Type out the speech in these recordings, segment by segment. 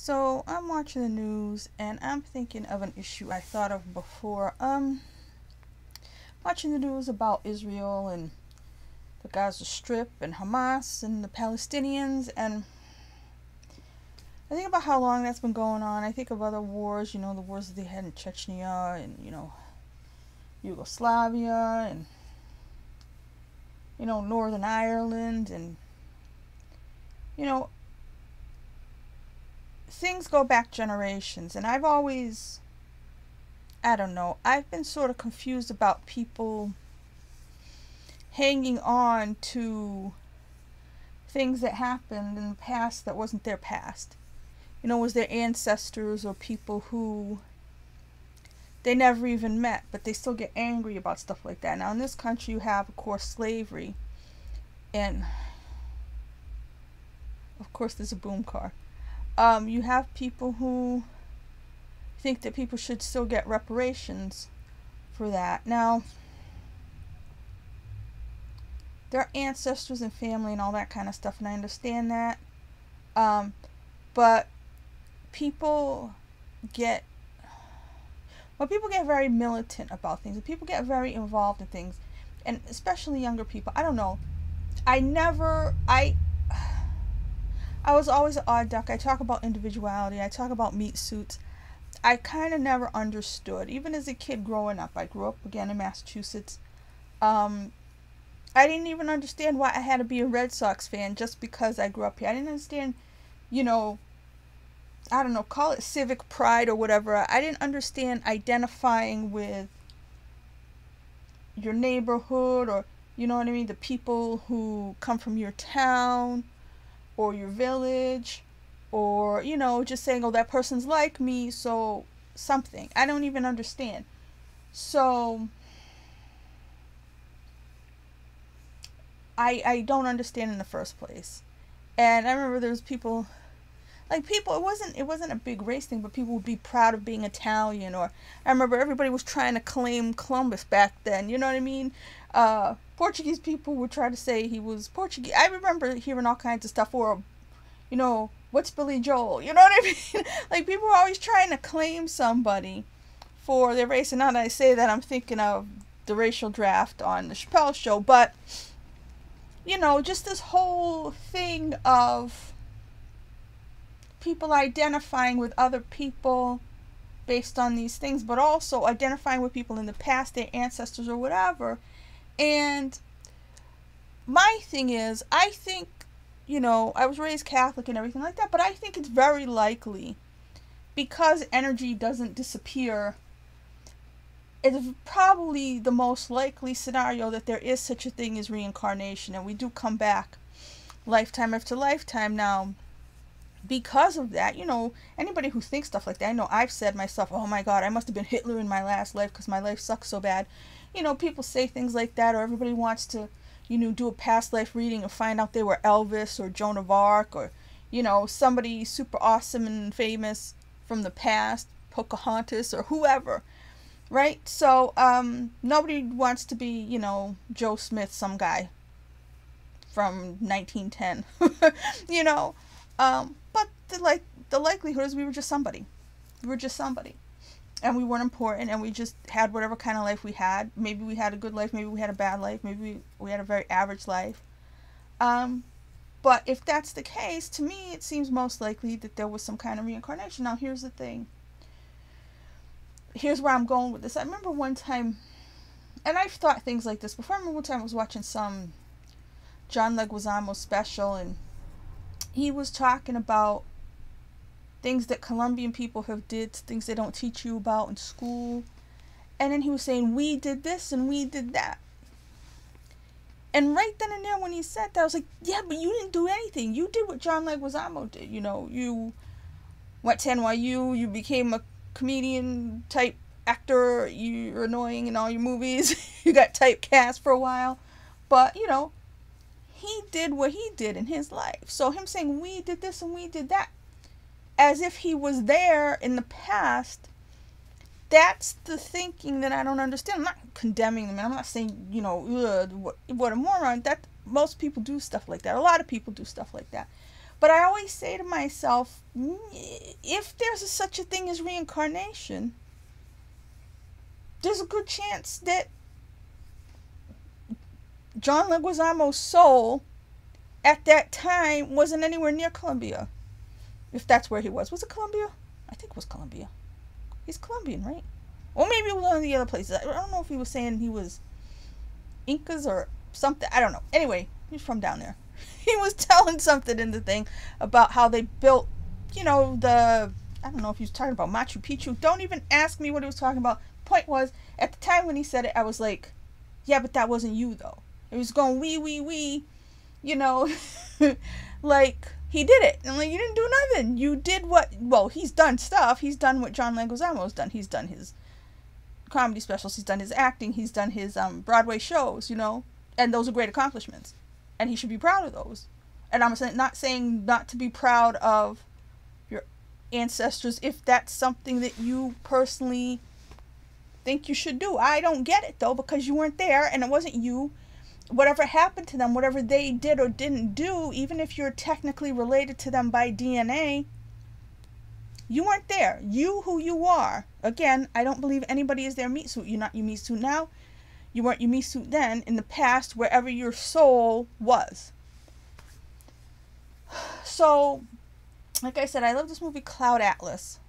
So I'm watching the news and I'm thinking of an issue I thought of before. Watching the news about Israel and the Gaza Strip and Hamas and the Palestinians, and I think about how long that's been going on. I think of other wars, the wars that they had in Chechnya and, Yugoslavia and, Northern Ireland, and, things go back generations, and I've been sort of confused about people hanging on to things that happened in the past that wasn't their past. Was their ancestors or people who they never even met, but they still get angry about stuff like that. Now in this country you have, of course, slavery, and of course there's a boom car. You have people who think that people should still get reparations for that. Now, their ancestors and family and all that kind of stuff, and I understand that. But people get very militant about things, and people get very involved in things, and especially younger people. I don't know. I was always an odd duck. I talk about individuality. I talk about meat suits. I kind of never understood. Even as a kid growing up, I grew up again in Massachusetts. I didn't even understand why I had to be a Red Sox fan just because I grew up here. I didn't understand, call it civic pride or whatever. I didn't understand identifying with your neighborhood, or, the people who come from your town or your village, or, just saying, oh, that person's like me, so something. I don't even understand. So I don't understand in the first place. And I remember there was people, it wasn't a big race thing, but people would be proud of being Italian, or I remember everybody was trying to claim Columbus back then, you know what I mean? Portuguese people would try to say he was Portuguese. I remember hearing all kinds of stuff, or, what's Billy Joel? You know what I mean? Like, people were always trying to claim somebody for their race. And now that I say that, I'm thinking of the racial draft on the Chappelle Show. But, just this whole thing of people identifying with other people based on these things, but also identifying with people in the past, their ancestors or whatever. And my thing is, I think, I was raised Catholic and everything like that, but I think it's very likely, because energy doesn't disappear, it's probably the most likely scenario that there is such a thing as reincarnation, and we do come back lifetime after lifetime. Now, because of that, anybody who thinks stuff like that, I know I've said myself, oh my God, I must have been Hitler in my last life because my life sucks so bad. People say things like that, or everybody wants to, do a past life reading and find out they were Elvis or Joan of Arc, or, somebody super awesome and famous from the past, Pocahontas or whoever, right? So, nobody wants to be, Joe Smith, some guy from 1910, but the likelihood is we were just somebody. We were just somebody. And we weren't important, and we just had whatever kind of life we had. Maybe we had a good life, maybe we had a bad life, maybe we had a very average life. But if that's the case, to me, it seems most likely that there was some kind of reincarnation. Now, here's the thing. Here's where I'm going with this. I remember one time, and I've thought things like this before. I remember one time I was watching some John Leguizamo special, and he was talking about things that Colombian people have did, things they don't teach you about in school. And then he was saying, we did this and we did that. And right then and there when he said that, I was like, yeah, but you didn't do anything. You did what John Leguizamo did. You went to NYU, you became a comedian type actor, you're annoying in all your movies, you got typecast for a while. But, he did what he did in his life. So him saying, we did this and we did that, as if he was there in the past, that's the thinking that I don't understand. I'm not condemning them. I'm not saying, what a moron. That most people do stuff like that. A lot of people do stuff like that. But I always say to myself, if there's such a thing as reincarnation, there's a good chance that John Leguizamo's soul at that time wasn't anywhere near Colombia. If that's where he was. Was it Colombia? I think it was Colombia. He's Colombian, right? Or maybe it was one of the other places. I don't know if he was saying he was Incas or something. I don't know. Anyway, he's from down there. He was telling something in the thing about how they built, I don't know if he was talking about Machu Picchu. Don't even ask me what he was talking about. Point was, at the time when he said it, I was like, yeah, but that wasn't you, though. It was going, wee, like, he did it. And like, you didn't do nothing. You did he's done stuff. He's done what John Leguizamo's done. He's done his comedy specials. He's done his acting. He's done his Broadway shows, and those are great accomplishments. And he should be proud of those. And I'm not saying not to be proud of your ancestors if that's something that you personally think you should do. I don't get it, though, because you weren't there and it wasn't you. Whatever happened to them, whatever they did or didn't do, even if you're technically related to them by DNA, you weren't there. You who you are. Again, I don't believe anybody is their meat suit. You're not your meat suit now. You weren't your meat suit then. In the past, wherever your soul was. So, like I said, I love this movie Cloud Atlas.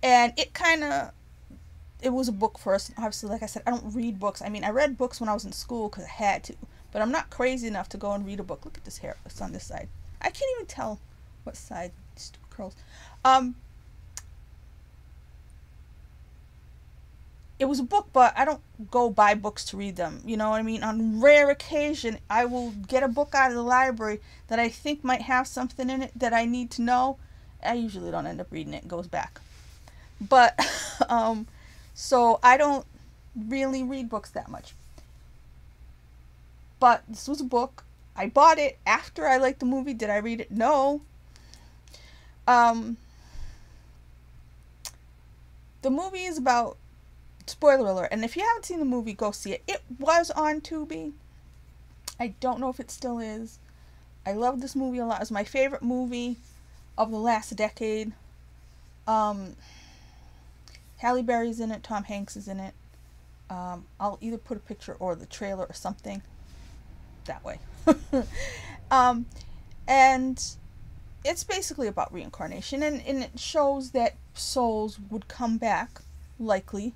And it was a book first. Obviously, like I said, I don't read books. I mean, I read books when I was in school because I had to. But I'm not crazy enough to go and read a book. Look at this hair. It's on this side. I can't even tell what side. Stupid curls. It was a book, but I don't go buy books to read them. You know what I mean? On rare occasion, I will get a book out of the library that I think might have something in it that I need to know. I usually don't end up reading it. It goes back. But, so I don't really read books that much. But this was a book. I bought it after I liked the movie. Did I read it? No. The movie is about, spoiler alert, and if you haven't seen the movie, go see it. It was on Tubi. I don't know if it still is. I love this movie a lot. It was my favorite movie of the last decade. Halle Berry's in it. Tom Hanks is in it. I'll either put a picture or the trailer or something that way. And it's basically about reincarnation, and it shows that souls would come back, likely,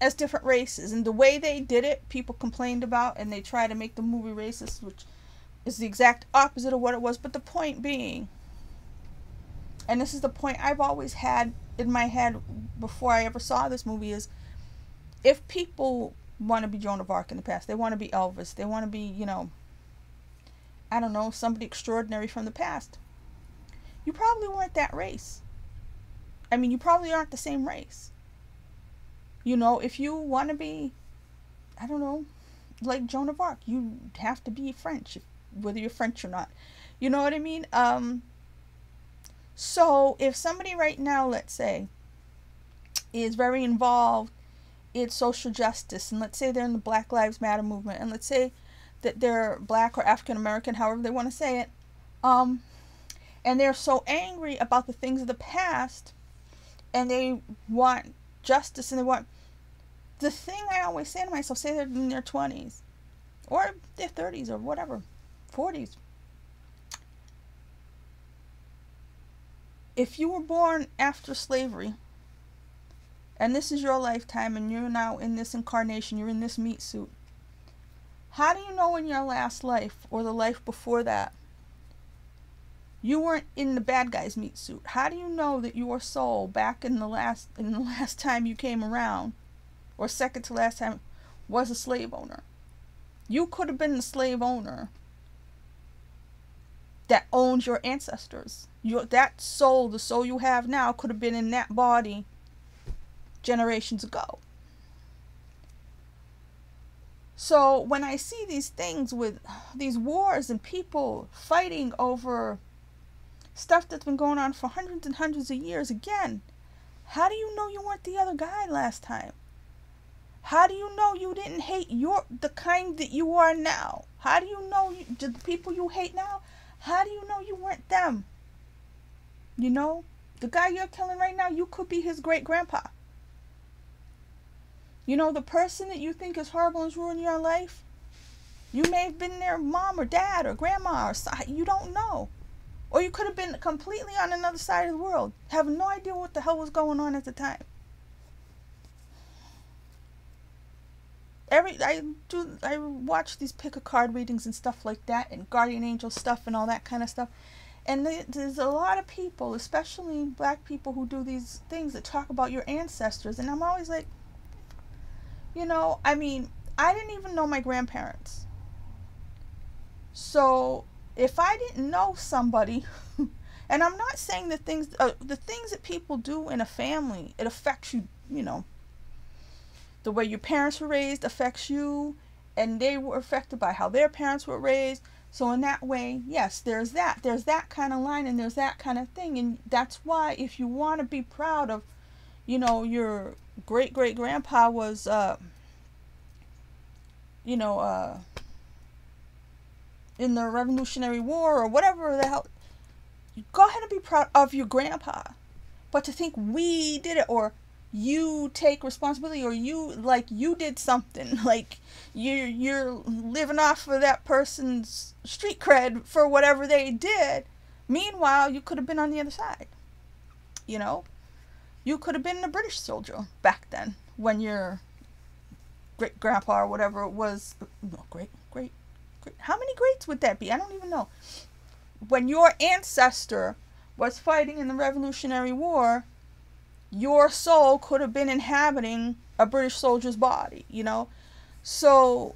as different races. And the way they did it, people complained about, and they try to make the movie racist, which is the exact opposite of what it was. But the point being, and this is the point I've always had in my head before I ever saw this movie, is if people want to be Joan of Arc in the past, they want to be Elvis, they want to be, I don't know, somebody extraordinary from the past, you probably weren't that race. I mean, you probably aren't the same race. If you want to be, I don't know, like Joan of Arc, you have to be French, whether you're French or not. You know what I mean? So if somebody right now, let's say, is very involved in social justice, and let's say they're in the Black Lives Matter movement, and let's say that they're black or African American, however they want to say it, and they're so angry about the things of the past, and they want justice, and they want, the thing I always say to myself, say they're in their 20s, or their 30s, or whatever, 40s. If you were born after slavery, and this is your lifetime, and you're now in this incarnation, you're in this meat suit, how do you know in your last life, or the life before that, you weren't in the bad guy's meat suit? How do you know that your soul, back in the last time you came around, or second to last time, was a slave owner? You could have been the slave owner that owned your ancestors. That soul, the soul you have now, could have been in that body generations ago. So when I see these things with these wars and people fighting over stuff that's been going on for hundreds and hundreds of years, again, how do you know you weren't the other guy last time? How do you know you didn't hate the kind that you are now? How do you know the people you hate now? How do you know you weren't them? You know, the guy you're killing right now, you could be his great grandpa. You know, the person that you think is horrible and is ruining your life, you may have been their mom or dad or grandma or you don't know. Or you could have been completely on another side of the world, have no idea what the hell was going on at the time. I watch these pick a card readings and stuff like that, and guardian angel stuff and all that kind of stuff. And there's a lot of people, especially black people, who do these things that talk about your ancestors. And I'm always like, you know, I mean, I didn't even know my grandparents. So if I didn't know somebody, and I'm not saying the things that people do in a family, it affects you, you know, the way your parents were raised affects you, and they were affected by how their parents were raised. So in that way, yes, there's that kind of line, and there's that kind of thing. And that's why, if you want to be proud of, you know, your great great grandpa was in the Revolutionary War or whatever the hell, go ahead and be proud of your grandpa. But to think we did it, or you take responsibility, or you did something, like you're living off of that person's street cred for whatever they did. Meanwhile, you could have been on the other side. You know, you could have been a British soldier back then, when your great grandpa or whatever it was, no, great, how many greats would that be? I don't even know. When your ancestor was fighting in the Revolutionary War, your soul could have been inhabiting a British soldier's body, you know? So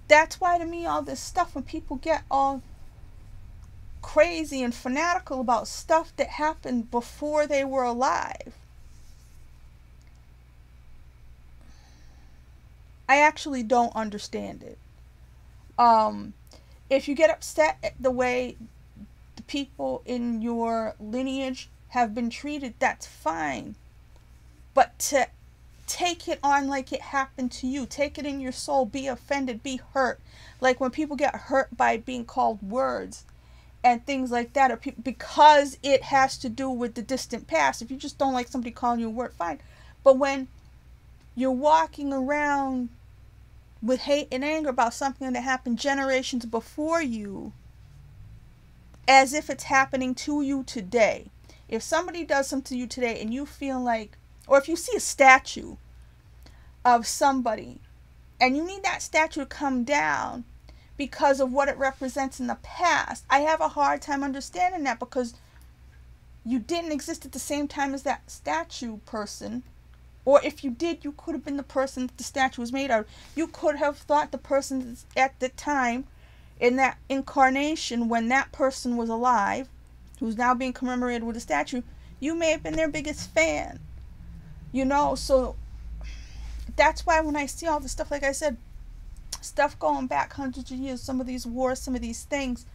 that's why, to me, all this stuff, when people get all crazy and fanatical about stuff that happened before they were alive, I actually don't understand it. If you get upset at the way the people in your lineage have been treated, that's fine. But to take it on like it happened to you, take it in your soul, be offended, be hurt. Like when people get hurt by being called words and things like that, or because it has to do with the distant past. If you just don't like somebody calling you a word, fine. But when you're walking around with hate and anger about something that happened generations before you, as if it's happening to you today. If somebody does something to you today and you feel like, or if you see a statue of somebody and you need that statue to come down because of what it represents in the past, I have a hard time understanding that, because you didn't exist at the same time as that statue person. Or if you did, you could have been the person that the statue was made of. You could have thought the person at the time, in that incarnation, when that person was alive, who's now being commemorated with a statue, you may have been their biggest fan. You know, so that's why when I see all this stuff, like I said, stuff going back hundreds of years, some of these wars, some of these things,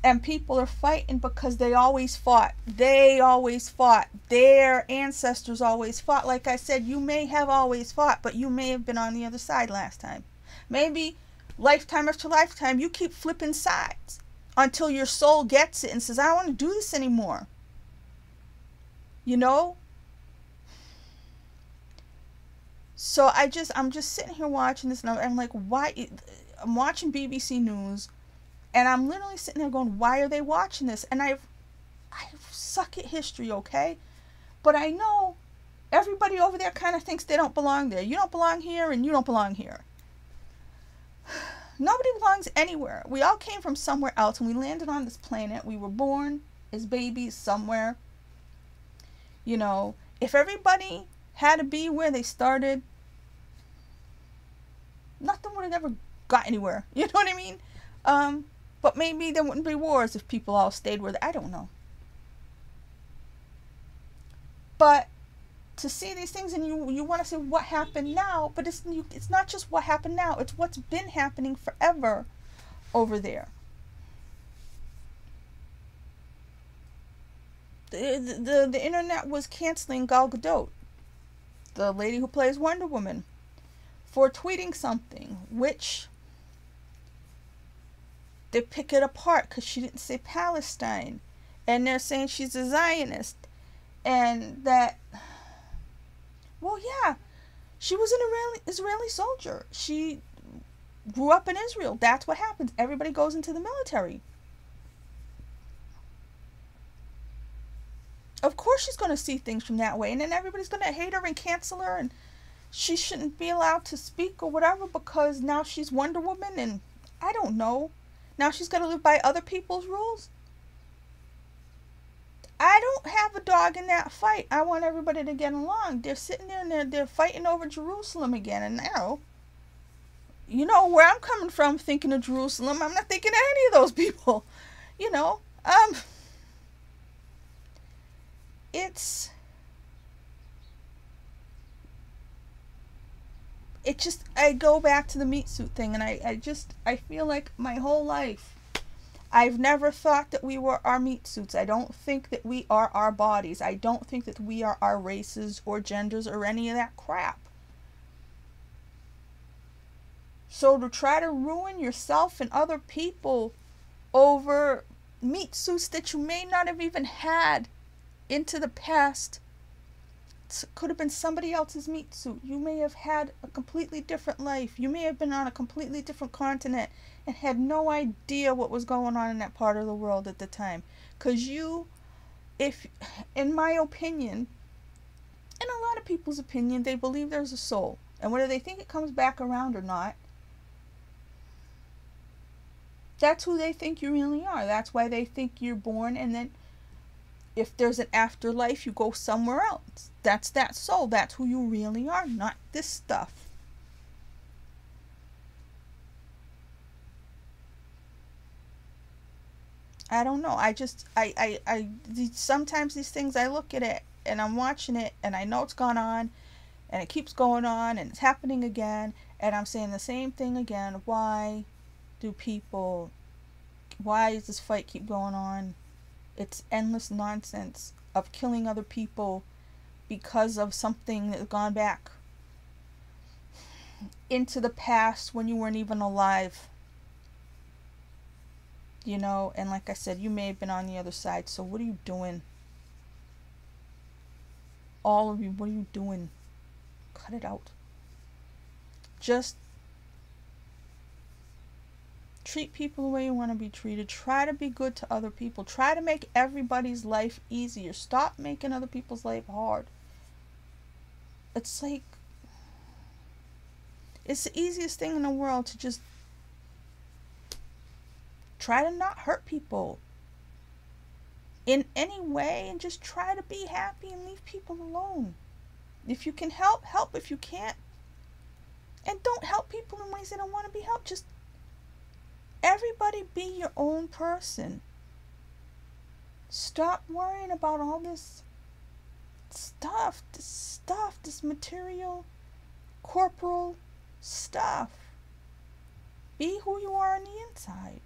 and people are fighting because they always fought. They always fought. Their ancestors always fought. Like I said, you may have always fought, but you may have been on the other side last time. Maybe lifetime after lifetime, you keep flipping sides until your soul gets it and says, I don't want to do this anymore. You know? So I'm just sitting here watching this, and I'm like, why? I'm watching BBC News, and I'm literally sitting there going, why are they watching this? And I suck at history, okay? But I know everybody over there kind of thinks they don't belong there. You don't belong here, and you don't belong here. Nobody belongs anywhere. We all came from somewhere else, and we landed on this planet. We were born as babies somewhere. You know, if everybody had to be where they started, nothing would have ever got anywhere. You know what I mean? But maybe there wouldn't be wars if people all stayed where they, I don't know. But to see these things, and you want to say what happened now, but it's not just what happened now, it's what's been happening forever over there. The internet was canceling Gal Gadot, the lady who plays Wonder Woman, for tweeting something, which they pick it apart because she didn't say Palestine. And they're saying she's a Zionist. And that, well, yeah, she was an Israeli soldier. She grew up in Israel. That's what happens. Everybody goes into the military. Of course she's going to see things from that way. And then everybody's going to hate her and cancel her. And she shouldn't be allowed to speak or whatever because now she's Wonder Woman. And I don't know. Now she's got to live by other people's rules. I don't have a dog in that fight. I want everybody to get along. They're sitting there and they're fighting over Jerusalem again. And now, you know where I'm coming from thinking of Jerusalem. I'm not thinking of any of those people. You know, it's just, I go back to the meat suit thing, and I feel like my whole life I've never thought that we were our meat suits. I don't think that we are our bodies. I don't think that we are our races or genders or any of that crap. So to try to ruin yourself and other people over meat suits that you may not have even had into the past, it could have been somebody else's meat suit. You may have had a completely different life. You may have been on a completely different continent and had no idea what was going on in that part of the world at the time. Because you, if, in my opinion, in a lot of people's opinion, they believe there's a soul. And whether they think it comes back around or not, that's who they think you really are. That's why they think you're born, and then if there's an afterlife, you go somewhere else. That's that soul. That's who you really are, not this stuff. I don't know. Sometimes these things, I look at it and I'm watching it and I know it's gone on and it keeps going on and it's happening again and I'm saying the same thing again. Why does this fight keep going on? It's endless nonsense of killing other people because of something that's gone back into the past when you weren't even alive. You know, and like I said, you may have been on the other side, so what are you doing? All of you, what are you doing? Cut it out. Just treat people the way you want to be treated. Try to be good to other people. Try to make everybody's life easier. Stop making other people's life hard. It's like, it's the easiest thing in the world to just try to not hurt people in any way and just try to be happy and leave people alone. If you can help, help. If you can't, and don't help people in ways they don't want to be helped. Just everybody be your own person. Stop worrying about all this stuff, this material, corporal stuff. Be who you are on the inside.